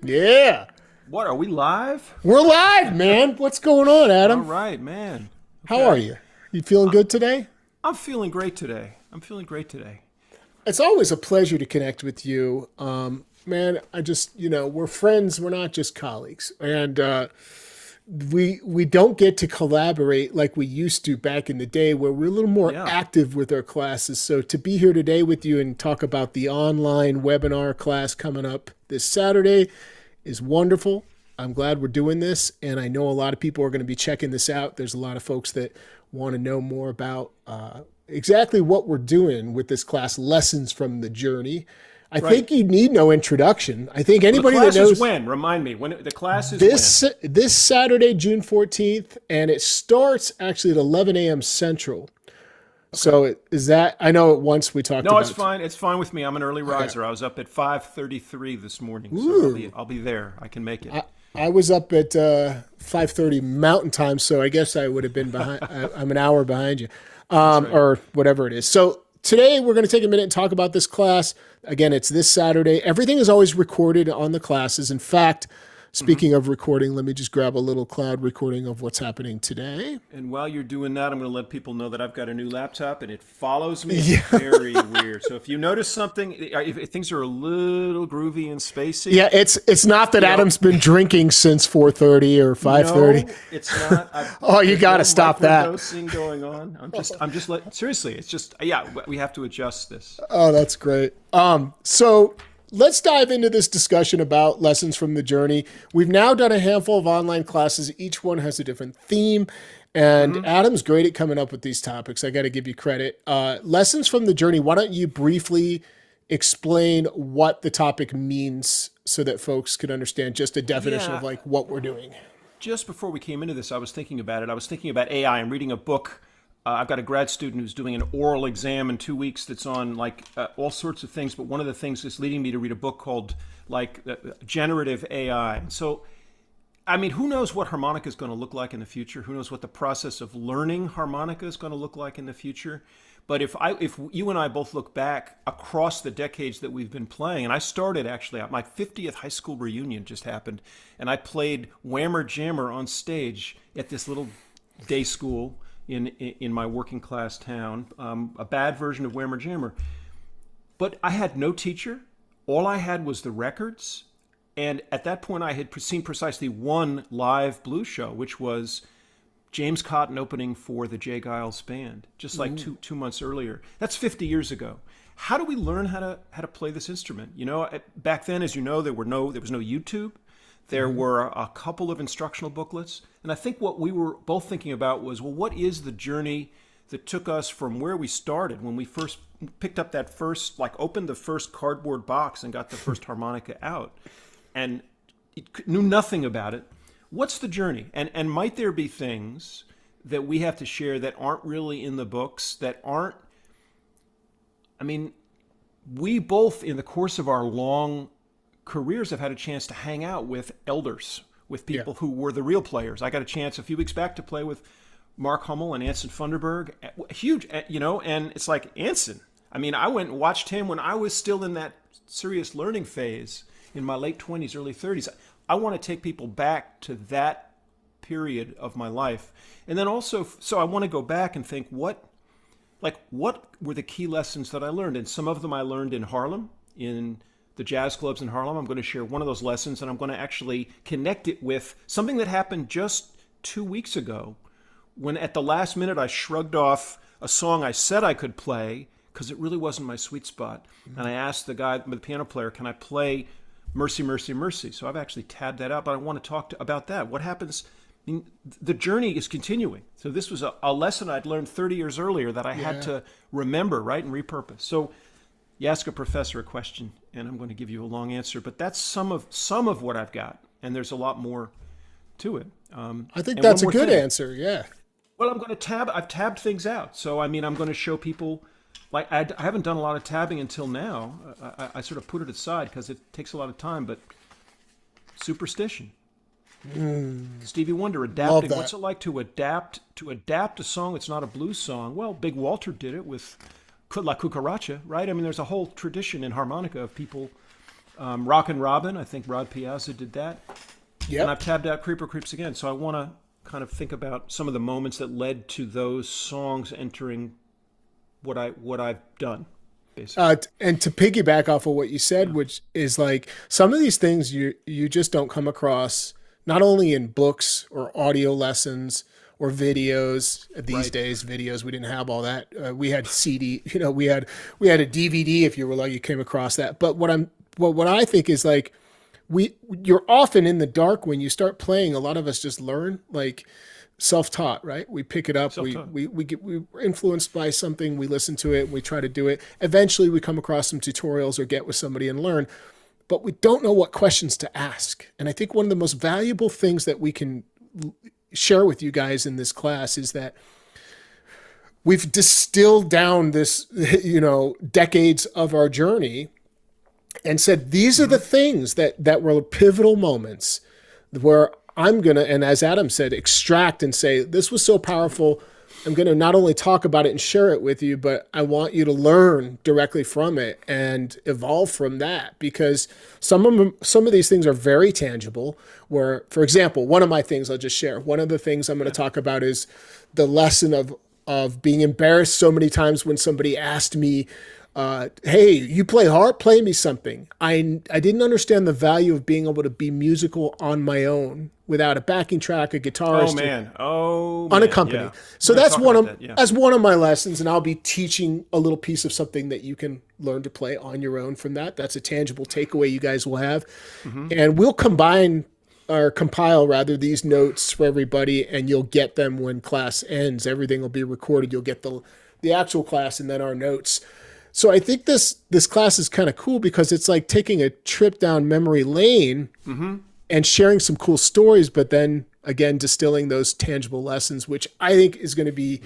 Yeah. What, are we live? We're live, man. What's going on, All Adam? right, man. How are Okay. you? You feeling good today? I'm feeling great today. I'm feeling great today. It's always a pleasure to connect with you. Man, we're friends. We're not just colleagues. And we don't get to collaborate like we used to back in the day where we're a little more Yeah. active with our classes. So to be here today with you and talk about the online webinar class coming up this Saturday is wonderful. I'm glad we're doing this, and I know a lot of people are going to be checking this out. There's a lot of folks that want to know more about exactly what we're doing with this class, Lessons from the Journey. I Right. think you need no introduction. I think Well, the anybody that class is knows when? Remind me. When the class is when? this Saturday, June 14th, and it starts actually at 11 a.m. Central. So is that, I know once we talked No, about it's fine. It's fine with me. I'm an early Okay. riser. I was up at 5:33 this morning, so Ooh. I'll be there. I can make it. I was up at 5:30 Mountain Time, so I guess I would have been behind. I'm an hour behind you, Right. or whatever it is. So today we're going to take a minute and talk about this class. Again, it's this Saturday. Everything is always recorded on the classes. In fact, speaking of recording, let me just grab a little cloud recording of what's happening today. And while you're doing that, I'm going to let people know that I've got a new laptop and it follows me. It's very weird. So if you notice something, if things are a little groovy and spacey, Yeah, it's not that know- Adam's been drinking since 4:30 or 5:30. no, it's not. Oh, you there's got to no stop that. microdosing going on. Seriously, it's just, yeah, we have to adjust this. Oh, that's great. So let's dive into this discussion about lessons from the journey. We've now done a handful of online classes. Each one has a different theme. And Adam's great at coming up with these topics. I got to give you credit. Lessons from the journey. Why don't you briefly explain what the topic means so that folks can understand just a definition Yeah. of like what we're doing? Just before we came into this, I was thinking about it. I was thinking about AI. I'm reading a book. I've got a grad student who's doing an oral exam in 2 weeks that's on like all sorts of things. But one of the things is leading me to read a book called Generative AI. So, I mean, who knows what harmonica is going to look like in the future? Who knows what the process of learning harmonica is going to look like in the future? But if you and I both look back across the decades that we've been playing, and I started actually at my 50th high school reunion just happened, and I played Whammer Jammer on stage at this little day school in my working class town, a bad version of Whammer Jammer. But I had no teacher. All I had was the records. And at that point, I had seen precisely one live blues show, which was James Cotton opening for the Jay Giles Band, just like two months earlier. That's 50 years ago. How do we learn how to play this instrument? You know, back then, as you know, there was no YouTube. There were a couple of instructional booklets. And I think what we were both thinking about was, well, what is the journey that took us from where we started when we first picked up that first, like opened the first cardboard box and got the first harmonica out and knew nothing about it. What's the journey? And might there be things that we have to share that aren't really in the books, that aren't, I mean, we both in the course of our long careers have had a chance to hang out with elders, with people who were the real players. I got a chance a few weeks back to play with Mark Hummel and Anson Funderburg, huge, you know, and it's like Anson. I mean, I went and watched him when I was still in that serious learning phase in my late 20s, early 30s. I want to take people back to that period of my life. And then also, so I want to go back and think what were the key lessons that I learned? And some of them I learned in Harlem, in the jazz clubs in Harlem. I'm going to share one of those lessons, and I'm going to actually connect it with something that happened just 2 weeks ago when at the last minute I shrugged off a song I said I could play because it really wasn't my sweet spot. And I asked the guy, the piano player, can I play Mercy, Mercy, Mercy? So I've actually tabbed that out, but I want to talk about that. What happens? I mean, the journey is continuing. So this was a lesson I'd learned 30 years earlier that I had to remember, right, and repurpose. So you ask a professor a question, and I'm going to give you a long answer, but that's some of what I've got, and there's a lot more to it. I think and that's a one more good thing. answer. Yeah. Well, I've tabbed things out. So, I mean, I'm going to show people, like, I haven't done a lot of tabbing until now. I sort of put it aside because it takes a lot of time, but superstition. Stevie Wonder adapting. that. What's it like to adapt a song that's not a blues song? Well, Big Walter did it with La Cucaracha, right? I mean, there's a whole tradition in harmonica of people Rockin' Robin, I think Rod Piazza did that. And I've Yep. tabbed out Creeper Creeps again. So I want to kind of think about some of the moments that led to those songs entering what I've done, basically. And to piggyback off of what you said, Yeah. which is like some of these things you just don't come across, not only in books or audio lessons or videos. These Right. days, videos, we didn't have all that. We had CD, we had a DVD if you were lucky, you came across that. But what I think is like you're often in the dark when you start playing. A lot of us just learn like self-taught, right? We pick it up, Self-taught. we're influenced by something, we listen to it, we try to do it. Eventually we come across some tutorials or get with somebody and learn, but we don't know what questions to ask. And I think one of the most valuable things that we can share with you guys in this class is that we've distilled down this, decades of our journey and said these are the things that were pivotal moments where I'm going to, and as Adam said, extract and say, this was so powerful. I'm going to not only talk about it and share it with you, but I want you to learn directly from it and evolve from that, because some of these things are very tangible. Where, for example, one of my things I'll just share, one of the things I'm going to talk about is the lesson of being embarrassed so many times when somebody asked me, hey, you play harp? Play me something. I didn't understand the value of being able to be musical on my own without a backing track, a guitarist, Oh man. unaccompanied. Yeah. So We're gonna that's talk one about of that, yeah. as one of my lessons, and I'll be teaching a little piece of something that you can learn to play on your own from that. That's a tangible takeaway you guys will have, and we'll combine or compile rather these notes for everybody, and you'll get them when class ends. Everything will be recorded. You'll get the actual class and then our notes. So I think this class is kind of cool because it's like taking a trip down memory lane and sharing some cool stories, but then again distilling those tangible lessons, which I think is going to be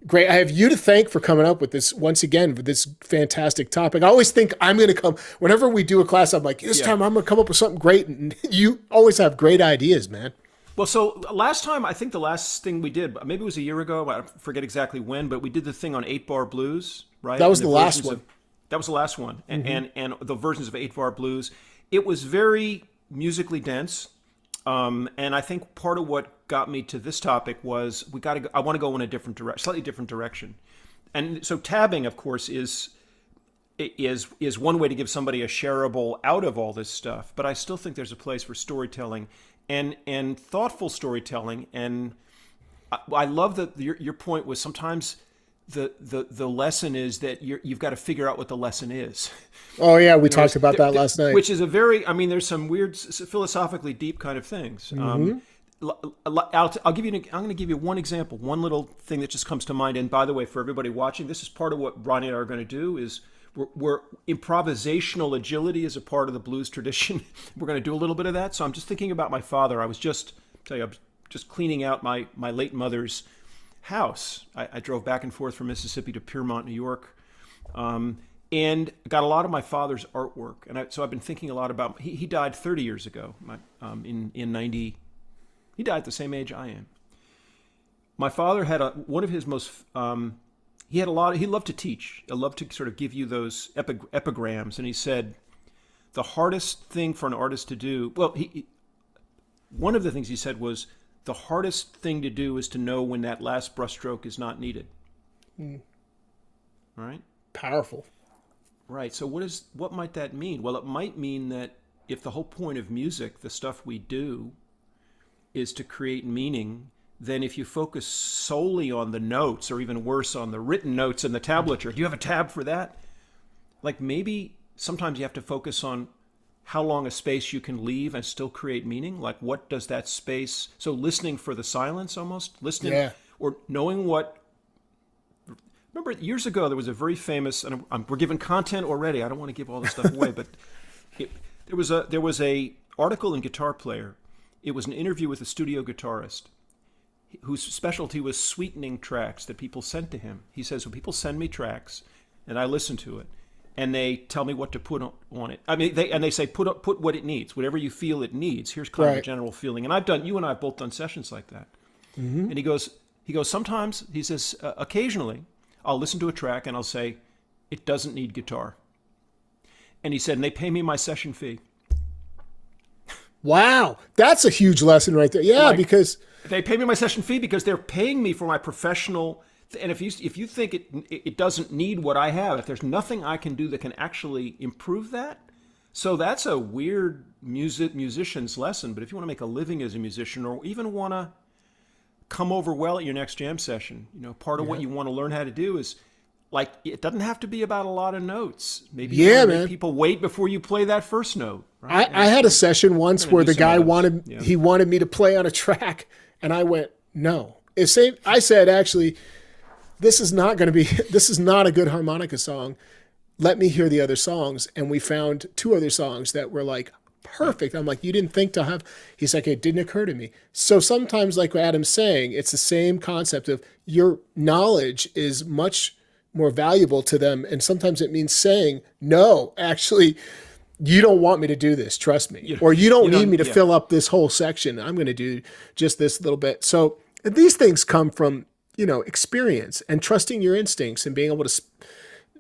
great. I have you to thank for coming up with this once again for this fantastic topic. I always think I'm going to come whenever we do a class. I'm like, this time I'm going to come up with something great, and you always have great ideas, man. Well, so last time, I think the last thing we did, maybe it was a year ago, I forget exactly when, but we did the thing on 8-bar blues, right? That was And the last versions one. that was the last one. And the versions of 8-bar blues. It was very musically dense. And I think part of what got me to this topic was I want to go in a different direction, slightly different direction. And so tabbing, of course, is one way to give somebody a shareable out of all this stuff. But I still think there's a place for storytelling and thoughtful storytelling. And I love that your point was sometimes the lesson is that you've got to figure out what the lesson is. Oh yeah, we talked about that last night. Which is there's some weird philosophically deep kind of things. I'll give you. I'm going to give you one example, one little thing that just comes to mind. And by the way, for everybody watching, this is part of what Ronnie and I are going to do. Is we're improvisational agility is a part of the blues tradition. We're going to do a little bit of that. So I'm just thinking about my father. I was just cleaning out my late mother's house. I drove back and forth from Mississippi to Piermont, New York. And got a lot of my father's artwork, and so I've been thinking a lot about. He died 30 years ago, in 90. He died at the same age I am. My father had one of his most. He had a lot. He loved to teach. He loved to sort of give you those epigrams, and he said, the hardest thing for an artist to do. Well, one of the things he said was the hardest thing to do is to know when that last brushstroke is not needed. Right? Powerful. Right. So what might that mean? Well, it might mean that if the whole point of music, the stuff we do, is to create meaning, then if you focus solely on the notes, or even worse, on the written notes and the tablature, do you have a tab for that? Like maybe sometimes you have to focus on how long a space you can leave and still create meaning. Like what does that space? So listening for the silence, almost listening, or knowing what. Remember, years ago, there was a very famous, and we're giving content already. I don't want to give all this stuff away, but there was a article in Guitar Player. It was an interview with a studio guitarist whose specialty was sweetening tracks that people sent to him. He says, when people send me tracks, and I listen to it, and they tell me what to put on it. I mean, they say put what it needs, whatever you feel it needs. Here's kind of a general feeling. And you and I have both done sessions like that. And he goes sometimes, he says, occasionally, I'll listen to a track and I'll say, it doesn't need guitar. And he said, and they pay me my session fee. Wow, that's a huge lesson right there. Yeah, Like, because they pay me my session fee because they're paying me for my professional. And if you think it doesn't need what I have, if there's nothing I can do that can actually improve that, so that's a weird musician's lesson. But if you want to make a living as a musician, or even want to come over well at your next jam session, part of what you want to learn how to do is, like, it doesn't have to be about a lot of notes. Maybe you want to make people wait before you play that first note. Right? I had a session once where the guy wanted me to play on a track, and I went, no. I said, actually, this is not a good harmonica song. Let me hear the other songs. And we found 2 other songs that were like perfect. I'm like, you didn't think to have, he's like, it didn't occur to me. So sometimes, like Adam's saying, it's the same concept of your knowledge is much more valuable to them. And sometimes it means saying, no, actually, you don't want me to do this. Trust me. Or you don't need me to fill up this whole section. I'm going to do just this little bit. So these things come from, experience and trusting your instincts and being able to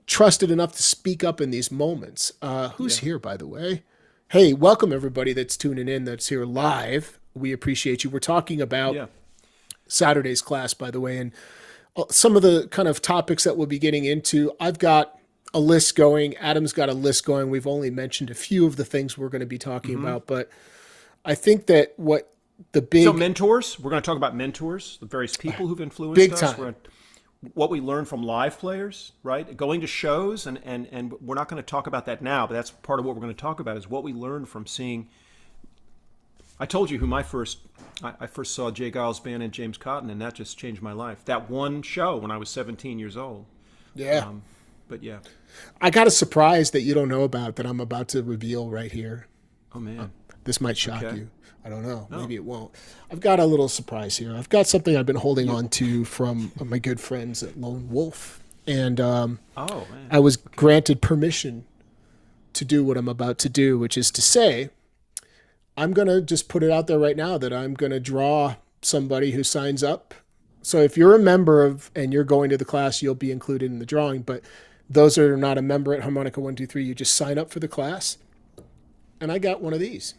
trust it enough to speak up in these moments. Who's here, by the way? Hey, welcome everybody that's tuning in, that's here live. We appreciate you. We're talking about Saturday's class, by the way, and some of the kind of topics that we'll be getting into. I've got a list going. Adam's got a list going. We've only mentioned a few of the things we're going to be talking about, but I think that so mentors, we're going to talk about mentors, the various people who've influenced us. What we learn from live players, right? Going to shows, and we're not going to talk about that now, but that's part of what we're going to talk about is what we learned from seeing. I told you who I first saw Jay Giles Band and James Cotton, and that just changed my life. That one show when I was 17 years old. Yeah. But yeah. I got a surprise that you don't know about that I'm about to reveal right here. Oh, man. This might shock you. I don't know. No. Maybe it won't. I've got a little surprise here. I've got something I've been holding on to from my good friends at Lone Wolf. And I was granted permission to do what I'm about to do, which is to say, I'm going to just put it out there right now that I'm going to draw somebody who signs up. So if you're a member and you're going to the class, you'll be included in the drawing. But those that are not a member at Harmonica 123, you just sign up for the class. And I got one of these.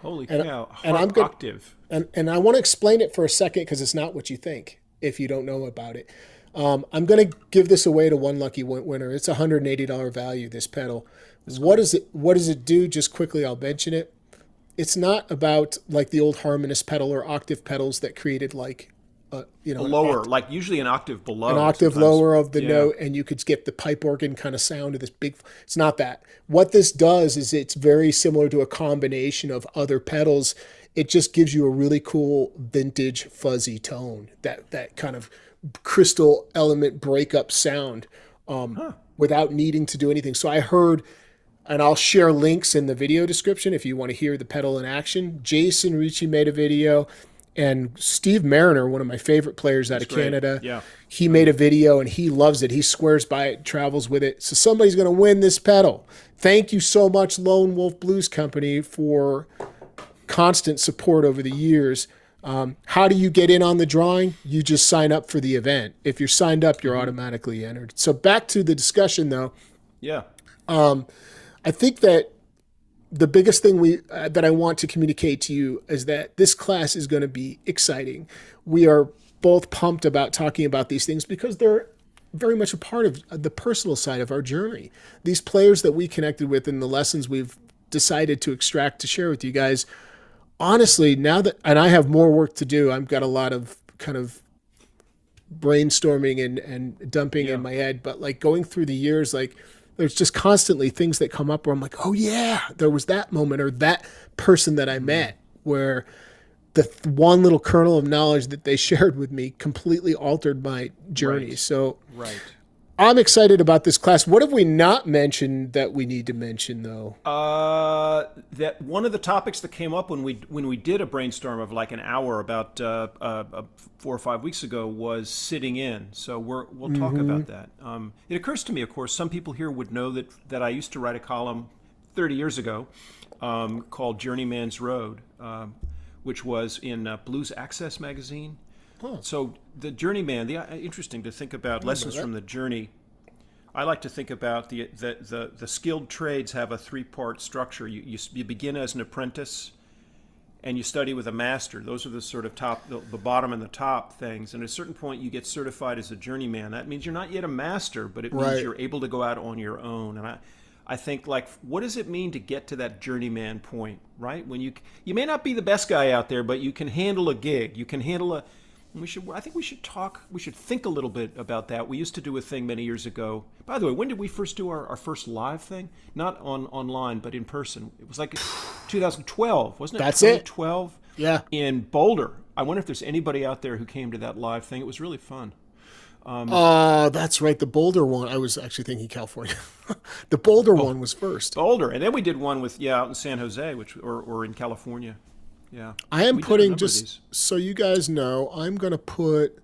Holy cow. Harp Octave. And I want to explain it for a second because it's not what you think if you don't know about it. I'm going to give this away to one lucky winner. It's a $180 value, this pedal. What does it do? Just quickly, I'll mention it. It's not about like the old harmonist pedal or octave pedals that created like a lower, like usually an octave below. An octave lower of the note, and you could get the pipe organ kind of sound of this big. It's not that. What this does is it's very similar to a combination of other pedals. It just gives you a really cool vintage fuzzy tone, that kind of crystal element breakup sound without needing to do anything. So I heard, and I'll share links in the video description if you want to hear the pedal in action. Jason Ricci made a video. And Steve Mariner, one of my favorite players out of Canada, he made a video and he loves it. He swears by it, travels with it. So somebody's going to win this pedal. Thank you so much, Lone Wolf Blues Company, for constant support over the years. How do you get in on the drawing? You just sign up for the event. If you're signed up, you're automatically entered. So back to the discussion, though. Yeah. I think that the biggest thing that I want to communicate to you is that this class is going to be exciting. We are both pumped about talking about these things because they're very much a part of the personal side of our journey. These players that we connected with and the lessons we've decided to extract to share with you guys, honestly, and I have more work to do. I've got a lot of kind of brainstorming and dumping in my head, but like going through the years, like there's just constantly things that come up where I'm like, oh yeah, there was that moment or that person that I met where the one little kernel of knowledge that they shared with me completely altered my journey. Right. So I'm excited about this class. What have we not mentioned that we need to mention, though? That one of the topics that came up when we did a brainstorm of like an hour about 4 or 5 weeks ago was sitting in. So we'll talk about that. It occurs to me, of course, some people here would know that I used to write a column 30 years ago called Journeyman's Road, which was in Blues Access magazine. So the Journeyman, interesting to think about lessons from the journey. I like to think about the skilled trades have a three-part structure. You begin as an apprentice, and you study with a master. Those are the sort of the bottom and the top things. And at a certain point, you get certified as a journeyman. That means you're not yet a master, but it means you're able to go out on your own. And I think, like, what does it mean to get to that journeyman point, right? When you may not be the best guy out there, but you can handle a gig. You can handle a. I think we should talk. We should think a little bit about that. We used to do a thing many years ago. By the way, when did we first do our first live thing? Not online, but in person. It was like 2012, wasn't it? That's 2012. Yeah. In Boulder. I wonder if there's anybody out there who came to that live thing. It was really fun. That's right. The Boulder one. I was actually thinking California. The Boulder one was first. Boulder, and then we did one with out in San Jose, or in California. Yeah. I am putting, just so you guys know, I'm going to put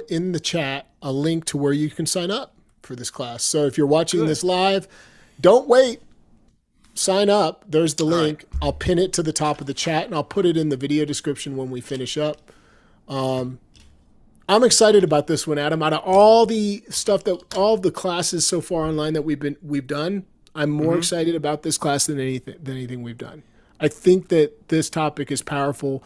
in the chat a link to where you can sign up for this class. So if you're watching this live, don't wait. Sign up. There's the link. Right. I'll pin it to the top of the chat, and I'll put it in the video description when we finish up. I'm excited about this one, Adam. Out of all the all the classes so far online that we've done, I'm more excited about this class than anything we've done. I think that this topic is powerful,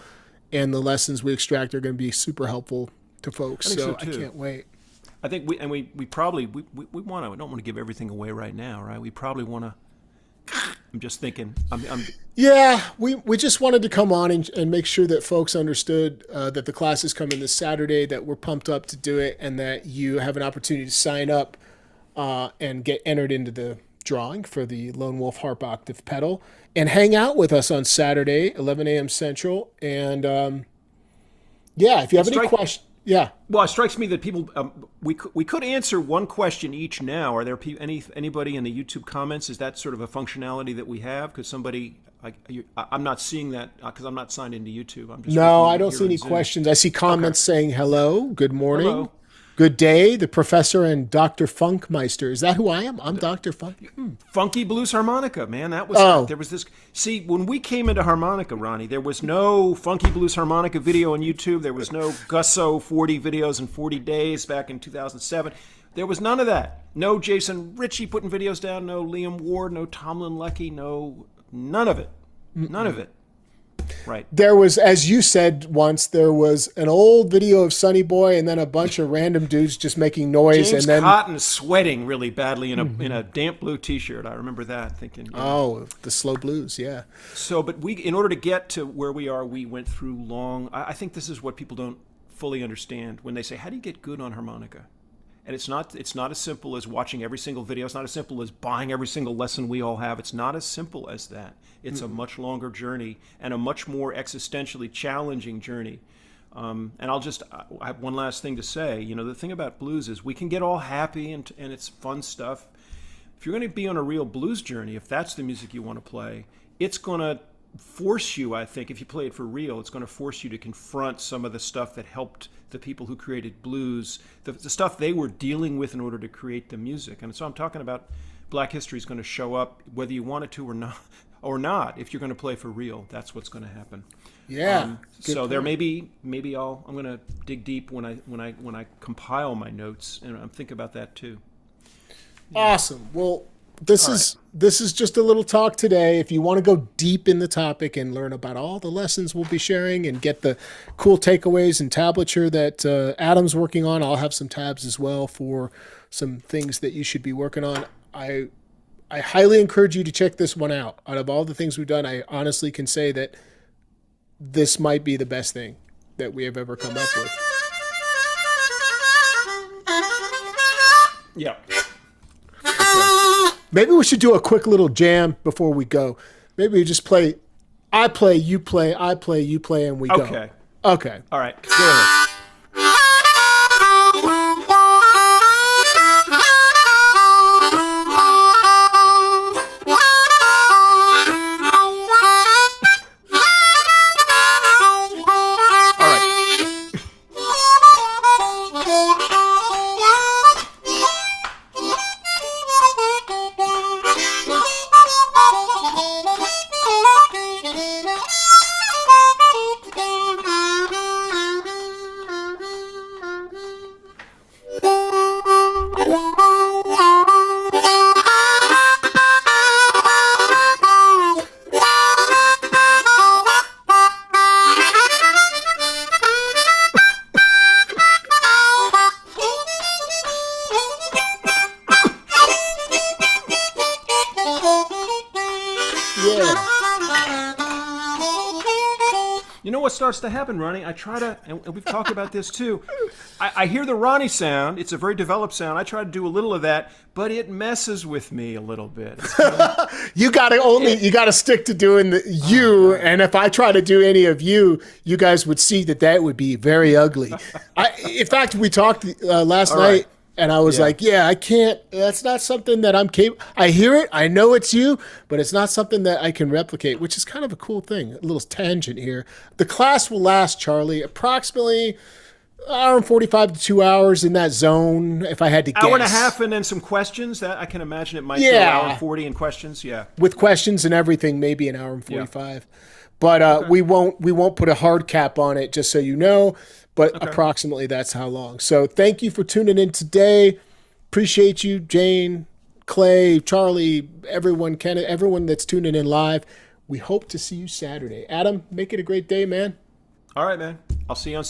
and the lessons we extract are going to be super helpful to folks. So I can't wait. I think we probably want to. I don't want to give everything away right now, right? We probably want to. I'm just thinking. Yeah, we just wanted to come on and make sure that folks understood that the class is coming this Saturday, that we're pumped up to do it, and that you have an opportunity to sign up and get entered into the drawing for the Lone Wolf Harp Octave Pedal, and hang out with us on Saturday, 11 a.m. Central. And if you have any questions, Well, it strikes me that people we could answer one question each now. Are there anybody in the YouTube comments? Is that sort of a functionality that we have? Because I'm not seeing that because I'm not signed into YouTube. I'm just I don't see any questions. I see comments saying hello, good morning. Good day, the professor and Dr. Funkmeister. Is that who I am? I'm Dr. Funk. Funky Blues Harmonica, man. That was there was this. See, when we came into harmonica, Ronnie, there was no Funky Blues Harmonica video on YouTube. There was no Gusso 40 videos in 40 days back in 2007. There was none of that. No Jason Ritchie putting videos down. No Liam Ward. No Tomlin Leckie. No, none of it. None of it. Right. There was, as you said once, there was an old video of Sonny Boy and then a bunch of random dudes just making noise. James and then Cotton sweating really badly in a damp blue T-shirt. I remember that, thinking. The slow blues, yeah. So, but in order to get to where we are, we went through long. I think this is what people don't fully understand when they say, "How do you get good on harmonica?" And it's not as simple as watching every single video. It's not as simple as buying every single lesson we all have. It's not as simple as that. It's a much longer journey and a much more existentially challenging journey. And I have one last thing to say. You know, the thing about blues is we can get all happy and it's fun stuff. If you're going to be on a real blues journey, if that's the music you want to play, it's going to force you, I think, if you play it for real, it's going to force you to confront some of the stuff that helped the people who created blues, the stuff they were dealing with in order to create the music. And so I'm talking about Black history is going to show up whether you want it to or not. If you're going to play for real, that's what's going to happen. Yeah. So point. There I'm going to dig deep when I compile my notes, and I'm thinking about that too. Yeah. Awesome. Well, this is just a little talk today. If you want to go deep in the topic and learn about all the lessons we'll be sharing and get the cool takeaways and tablature that Adam's working on, I'll have some tabs as well for some things that you should be working on. I highly encourage you to check this one out. Out of all the things we've done, I honestly can say that this might be the best thing that we have ever come up with. Yeah. Maybe we should do a quick little jam before we go. Maybe we just play, I play, you play, I play, you play, and we go. Okay. All right. Go ahead. what starts to happen, Ronnie? I try to, and we've talked about this too. I hear the Ronnie sound. It's a very developed sound. I try to do a little of that, but it messes with me a little bit. You gotta stick to doing the you. And if I try to do any of you, you guys would see that would be very ugly. In fact, we talked last night. Right. And I was like, I can't, that's not something that I'm capable. I hear it, I know it's you, but it's not something that I can replicate, which is kind of a cool thing. A little tangent here. The class will last, Charlie, approximately hour and 45 to 2 hours, in that zone, if I had to guess. Hour and a half and then some questions. That I can imagine it might be an hour and 40 in questions. Yeah. With questions and everything, maybe an hour and 45. But we won't put a hard cap on it, just so you know. But approximately that's how long. So thank you for tuning in today. Appreciate you, Jane, Clay, Charlie, everyone, Kenneth, everyone that's tuning in live. We hope to see you Saturday. Adam, make it a great day, man. All right, man. I'll see you on